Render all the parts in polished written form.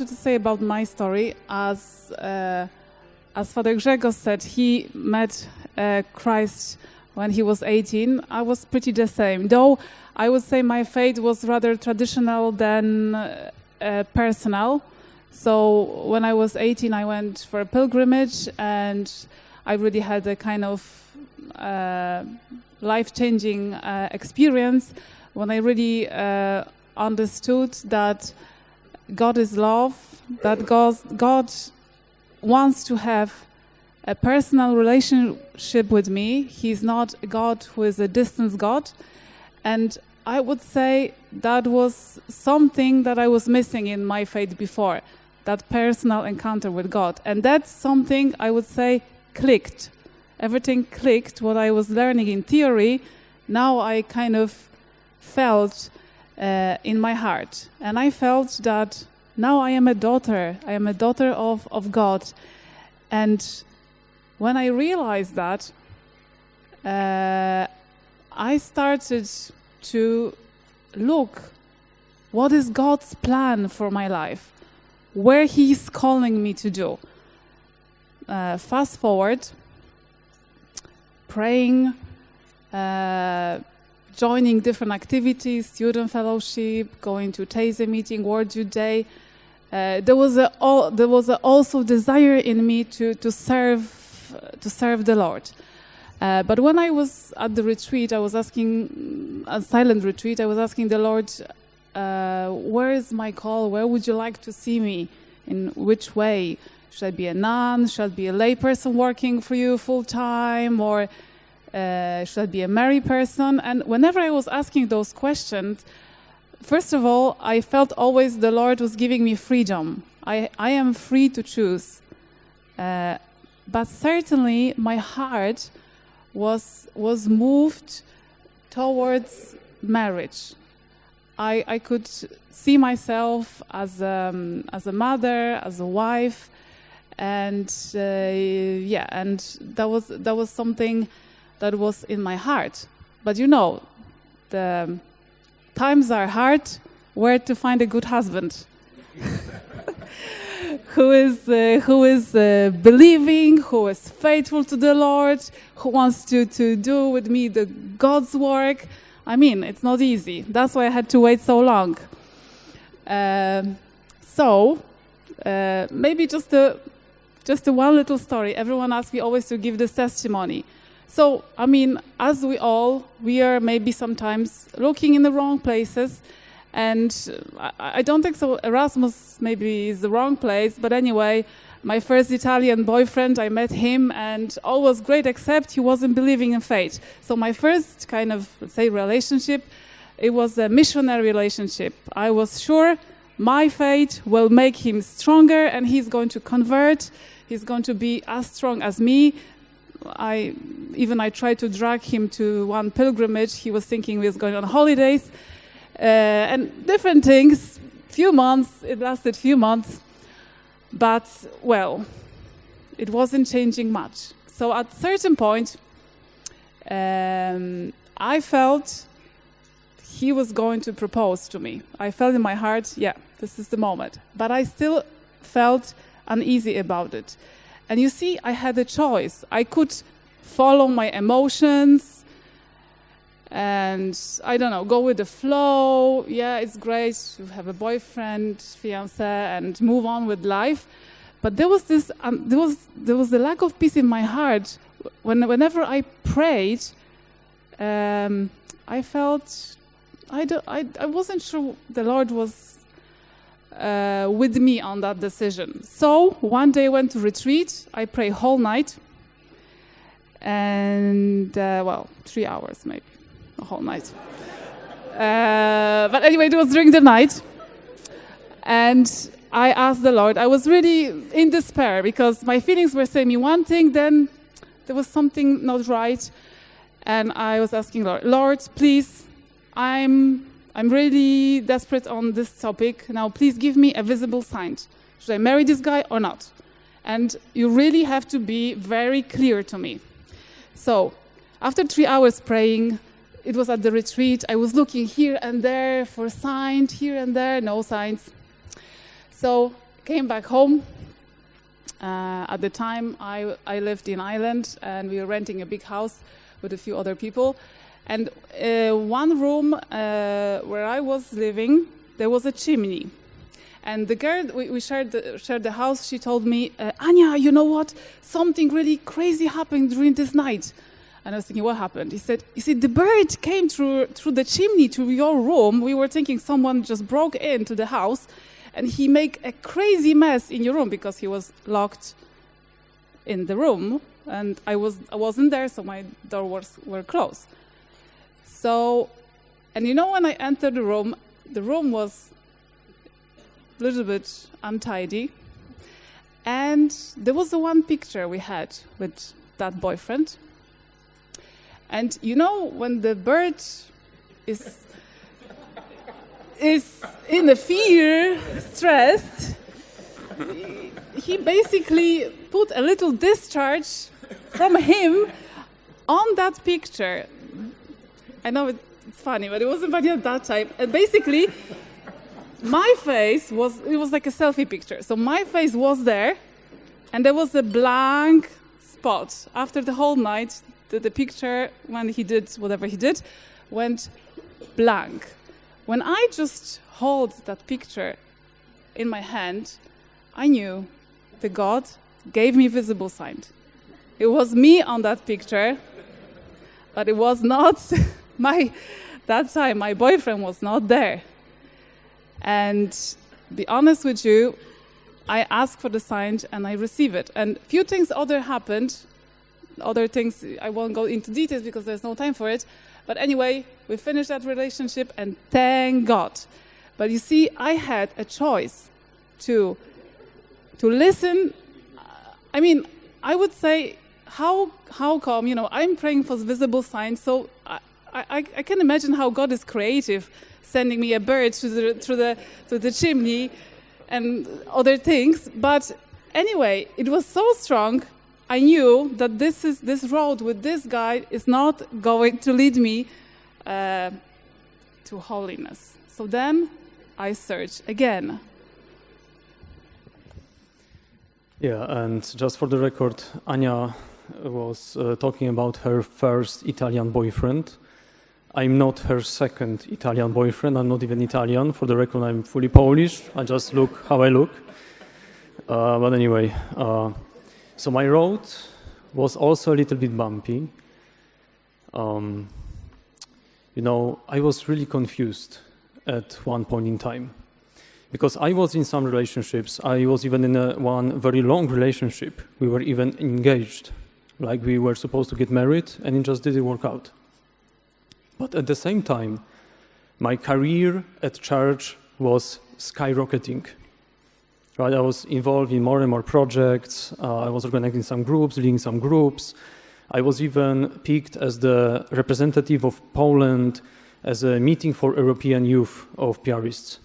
wanted to say about my story, as Father Grzegorz said, he met Christ when he was 18. I was pretty the same, though I would say my faith was rather traditional than personal. So when I was 18, I went for a pilgrimage, and I really had a kind of life-changing experience when I really understood that God is love, that God wants to have a personal relationship with me. He's not a God who is a distant God. And I would say that was something that I was missing in my faith before, that personal encounter with God. And that's something I would say clicked. Everything clicked, what I was learning in theory, now I kind of felt in my heart. And I felt that now I am a daughter. I am a daughter of God. And when I realized that, I started to look, what is God's plan for my life? Where He's calling me to do. Fast forward, praying, joining different activities, student fellowship, going to thei meeting, Word Youth Day. There was also desire in me to serve the Lord. But when I was at the retreat, I was asking, a silent retreat, I was asking the Lord, where is my call? Where would you like to see me? In which way? Should I be a nun? Should I be a lay person working for you full time? Or should I be a married person? And whenever I was asking those questions, first of all, I felt always the Lord was giving me freedom. I am free to choose. But certainly my heart was moved towards marriage. I could see myself as a mother, as a wife, and and that was something that was in my heart. But you know, the times are hard. Where to find a good husband? who is believing, who is faithful to the Lord, who wants to do with me the God's work. I mean, it's not easy. That's why I had to wait so long. Maybe just a one little story. Everyone asks me always to give this testimony. So, I mean, as we are maybe sometimes looking in the wrong places. And I don't think so. Erasmus maybe is the wrong place. But anyway, my first Italian boyfriend, I met him and all was great, except he wasn't believing in faith. So my first kind of, let's say, relationship, it was a missionary relationship. I was sure my faith will make him stronger and he's going to convert. He's going to be as strong as me. I tried to drag him to one pilgrimage. He was thinking we was going on holidays. And different things, it lasted few months, but, well, it wasn't changing much. So at a certain point, I felt he was going to propose to me. I felt in my heart, yeah, this is the moment. But I still felt uneasy about it. And you see, I had a choice. I could follow my emotions, and I don't know, go with the flow. Yeah, it's great to have a boyfriend, fiancé, and move on with life. But there was this, there was a lack of peace in my heart. Whenever I prayed, I felt I wasn't sure the Lord was with me on that decision. So one day I went to retreat. I prayed whole night, and 3 hours maybe. A whole night. But anyway, it was during the night. And I asked the Lord, I was really in despair because my feelings were saying me one thing, then there was something not right. And I was asking Lord, please, I'm really desperate on this topic. Now, please give me a visible sign. Should I marry this guy or not? And you really have to be very clear to me. So, after 3 hours praying, it was at the retreat. I was looking here and there for signs, here and there, no signs. So came back home. At the time, I lived in Ireland, and we were renting a big house with a few other people. And one room where I was living, there was a chimney. And the girl, we shared the house, she told me, Anya, you know what? Something really crazy happened during this night. And I was thinking, what happened? He said, you see, the bird came through the chimney to your room. We were thinking someone just broke into the house, and he made a crazy mess in your room because he was locked in the room. And I wasn't there, so my doors were closed. So, and you know, when I entered the room was a little bit untidy. And there was the one picture we had with that boyfriend. And you know, when the bird is in a fear, stressed, he basically put a little discharge from him on that picture. I know it's funny, but it wasn't funny at that time. And basically, my face was like a selfie picture. So my face was there, and there was a blank spot. After the whole night, the picture, when he did whatever he did, went blank. When I just held that picture in my hand, I knew that God gave me visible sign. It was me on that picture, but it was not that time my boyfriend was not there. And be honest with you, I asked for the sign and I received it. And few things happened. Other things, I won't go into details because there's no time for it. But anyway, we finished that relationship, and thank God. But you see, I had a choice to listen. I mean, I would say, how come, you know, I'm praying for visible signs, so I can imagine how God is creative, sending me a bird through the chimney and other things. But anyway, it was so strong. I knew that this road with this guy is not going to lead me to holiness. So then I searched again. Yeah, and just for the record, Ania was talking about her first Italian boyfriend. I'm not her second Italian boyfriend. I'm not even Italian. For the record, I'm fully Polish. I just look how I look. But anyway, so my road was also a little bit bumpy. You know, I was really confused at one point in time. Because I was in some relationships. I was even in one very long relationship. We were even engaged. Like we were supposed to get married, and it just didn't work out. But at the same time, my career at church was skyrocketing. Right, I was involved in more and more projects. I was organizing some groups, leading some groups. I was even picked as the representative of Poland as a meeting for European youth of Piarists.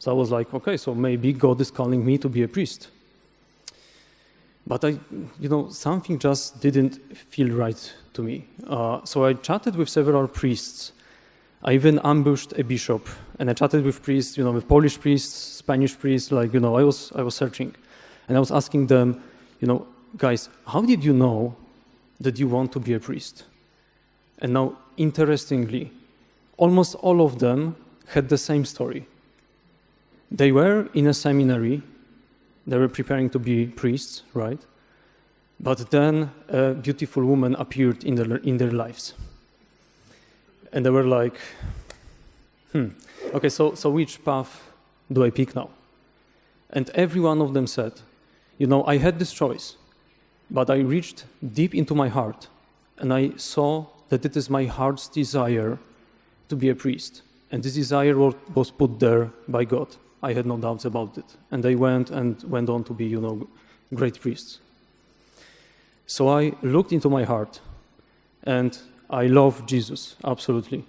So I was like, okay, so maybe God is calling me to be a priest. But something just didn't feel right to me. So I chatted with several priests. I even ambushed a bishop, and I chatted with priests, with Polish priests, Spanish priests, I was searching. And I was asking them, guys, how did you know that you want to be a priest? And now, interestingly, almost all of them had the same story. They were in a seminary, they were preparing to be priests, right? But then a beautiful woman appeared in their lives. And they were like, okay, so which path do I pick now? And every one of them said, I had this choice, but I reached deep into my heart, and I saw that it is my heart's desire to be a priest. And this desire was put there by God. I had no doubts about it. And they went on to be, great priests. So I looked into my heart, and I love Jesus, absolutely.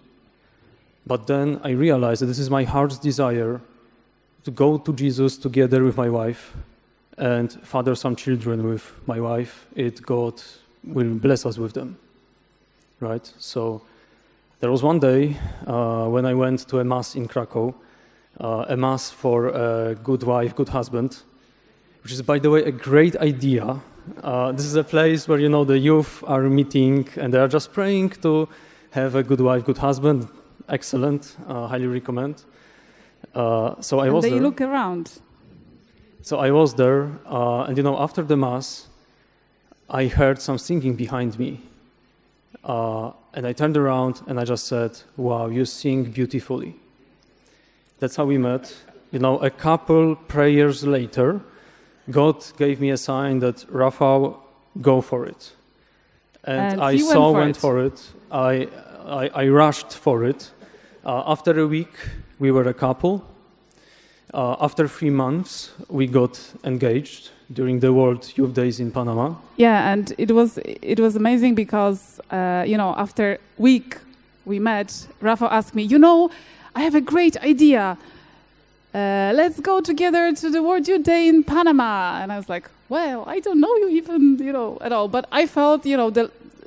But then I realized that this is my heart's desire to go to Jesus together with my wife and father some children with my wife. God will bless us with them, right? So there was one day when I went to a mass in Kraków, a mass for a good wife, good husband. which is, by the way, a great idea. This is a place where, the youth are meeting and they are just praying to have a good wife, good husband. Excellent, highly recommend. So I was there. They look around. So I was there, and after the mass, I heard some singing behind me. And I turned around and I just said, wow, you sing beautifully. That's how we met. A couple prayers later, God gave me a sign that, Rafał, go for it. And I went for it. I rushed for it. After a week, we were a couple. After 3 months, we got engaged during the World Youth Days in Panama. Yeah, and it was amazing because after a week we met. Rafał asked me, I have a great idea. Let's go together to the World Youth Day in Panama. And I was like, well, I don't know you even, at all. But I felt,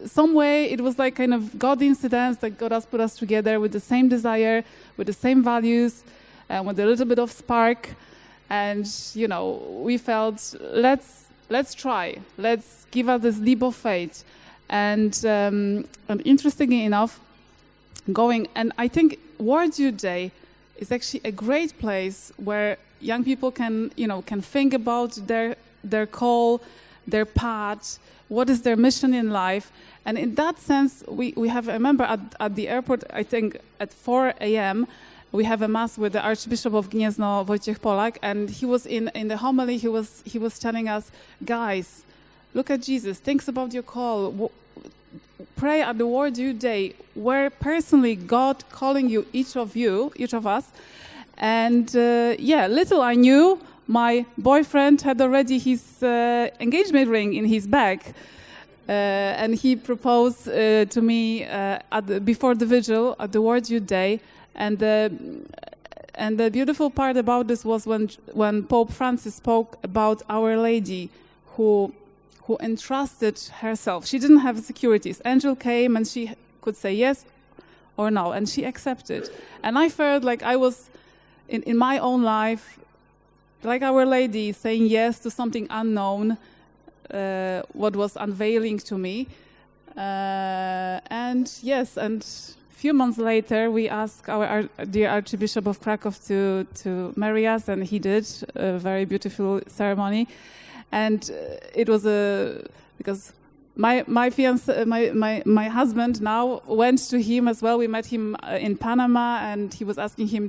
some way it was like kind of God incidents that God has put us together with the same desire, with the same values, and with a little bit of spark. And, we felt, let's try. Let's give us this leap of faith. And interestingly enough, and I think World Youth Day is actually a great place where young people can think about their call, their path, what is their mission in life. And in that sense, we have, I remember at the airport, I think at 4 a.m., we have a mass with the Archbishop of Gniezno, Wojciech Polak, and he was in the homily, he was telling us, guys, look at Jesus, think about your call, pray at the World Youth Day, where personally God calling you, each of us. And little I knew, my boyfriend had already his engagement ring in his bag. And he proposed to me before the vigil at the World Youth Day. And the beautiful part about this was when Pope Francis spoke about Our Lady, who entrusted herself. She didn't have securities. Angel came and she could say yes or no, and she accepted. And I felt like I was in my own life, like Our Lady, saying yes to something unknown, what was unveiling to me. And few months later, we asked our dear Archbishop of Kraków to marry us, and he did a very beautiful ceremony. And it was because my fiance, my husband now went to him as well. We met him in Panama, and he was asking him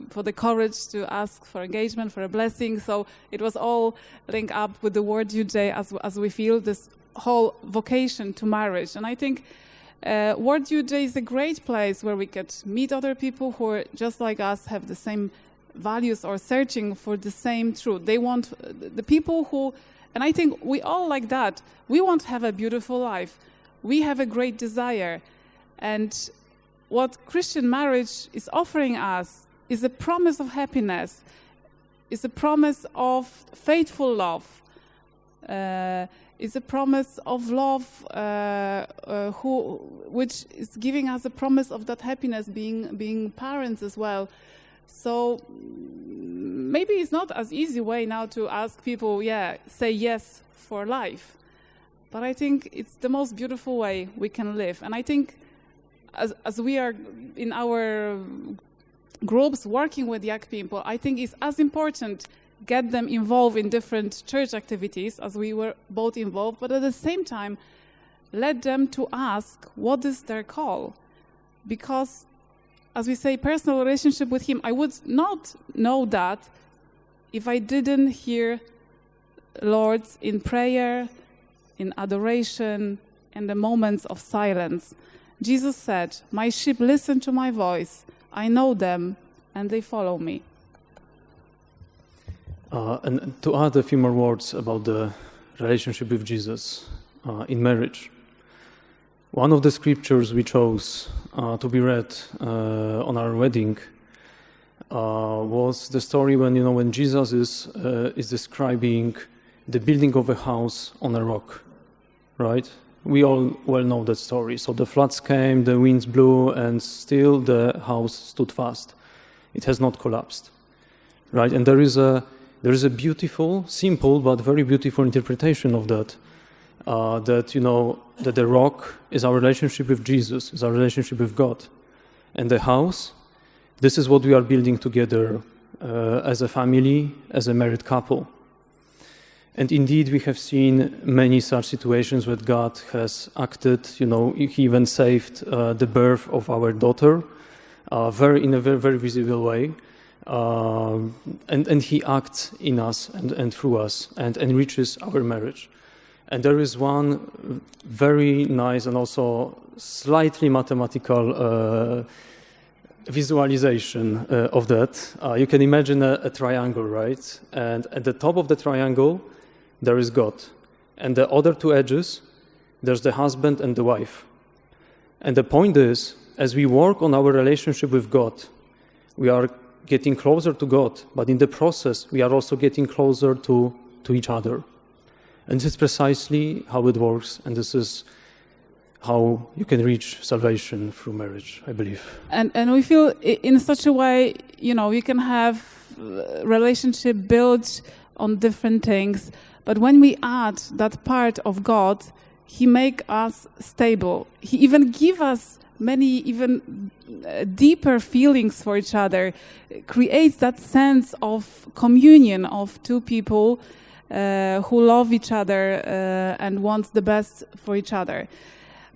for the courage to ask for engagement, for a blessing. So it was all linked up with the World Youth Day as we feel this whole vocation to marriage. And I think World Youth Day is a great place where we could meet other people who are just like us, have the same values or searching for the same truth. They want the people who, and I think we all like that. We want to have a beautiful life. We have a great desire. And what Christian marriage is offering us is a promise of happiness, is a promise of faithful love, is a promise of love, which is giving us a promise of that happiness, being parents as well. So maybe it's not as easy way now to ask people, say yes for life. But I think it's the most beautiful way we can live. And I think as we are in our groups working with young people, I think it's as important get them involved in different church activities as we were both involved, but at the same time, let them to ask what is their call. Because, as we say, personal relationship with Him, I would not know that if I didn't hear Lord in prayer, in adoration, in the moments of silence. Jesus said, "My sheep listen to my voice. I know them, and they follow me." And to add a few more words about the relationship with Jesus in marriage. One of the scriptures we chose to be read on our wedding was the story when Jesus is describing the building of a house on a rock, right? We all well know that story. So the floods came, the winds blew, and still the house stood fast. It has not collapsed, right? And there there is a beautiful, simple, but very beautiful interpretation of that. That the rock is our relationship with Jesus, is our relationship with God. And the house, this is what we are building together as a family, as a married couple. And indeed, we have seen many such situations where God has acted. He even saved the birth of our daughter in a very, very visible way. And He acts in us and through us and enriches our marriage. And there is one very nice and also slightly mathematical visualization of that. You can imagine a triangle, right? And at the top of the triangle, there is God. And the other two edges, there's the husband and the wife. And the point is, as we work on our relationship with God, we are getting closer to God, but in the process, we are also getting closer to each other. And this is precisely how it works, and this is how you can reach salvation through marriage, I believe. And we feel in such a way, you can have relationship built on different things, but when we add that part of God, He make us stable. He even give us many even deeper feelings for each other, creates that sense of communion of two people who love each other and want the best for each other.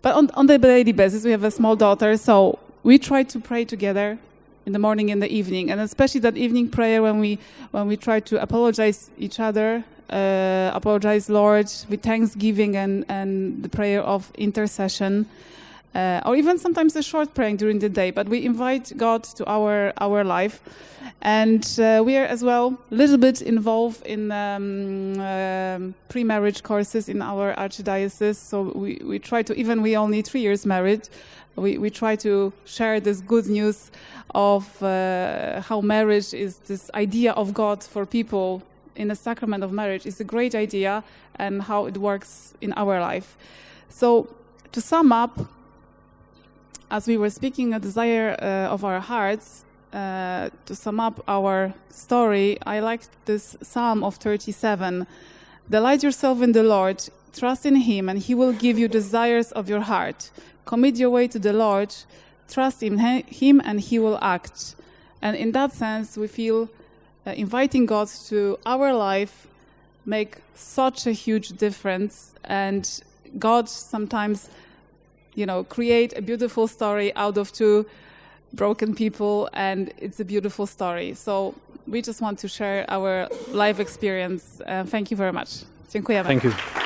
But on the daily basis, we have a small daughter, so we try to pray together in the morning and the evening, and especially that evening prayer when we try to apologize each other, apologize Lord with thanksgiving and the prayer of intercession, or even sometimes a short praying during the day. But we invite God to our life, and we are as well a little bit involved in pre-marriage courses in our archdiocese. So we try to, even we only 3 years married, we try to share this good news of how marriage is this idea of God for people in the sacrament of marriage is a great idea, and how it works in our life. So to sum up, as we were speaking a desire of our hearts, to sum up our story, I like this Psalm of 37. Delight yourself in the Lord, trust in Him, and He will give you desires of your heart. Commit your way to the Lord, trust in Him, and He will act. And in that sense, we feel inviting God to our life make such a huge difference, and God sometimes create a beautiful story out of two broken people, and it's a beautiful story. So we just want to share our life experience. Thank you very much. Dziękujemy. Thank you.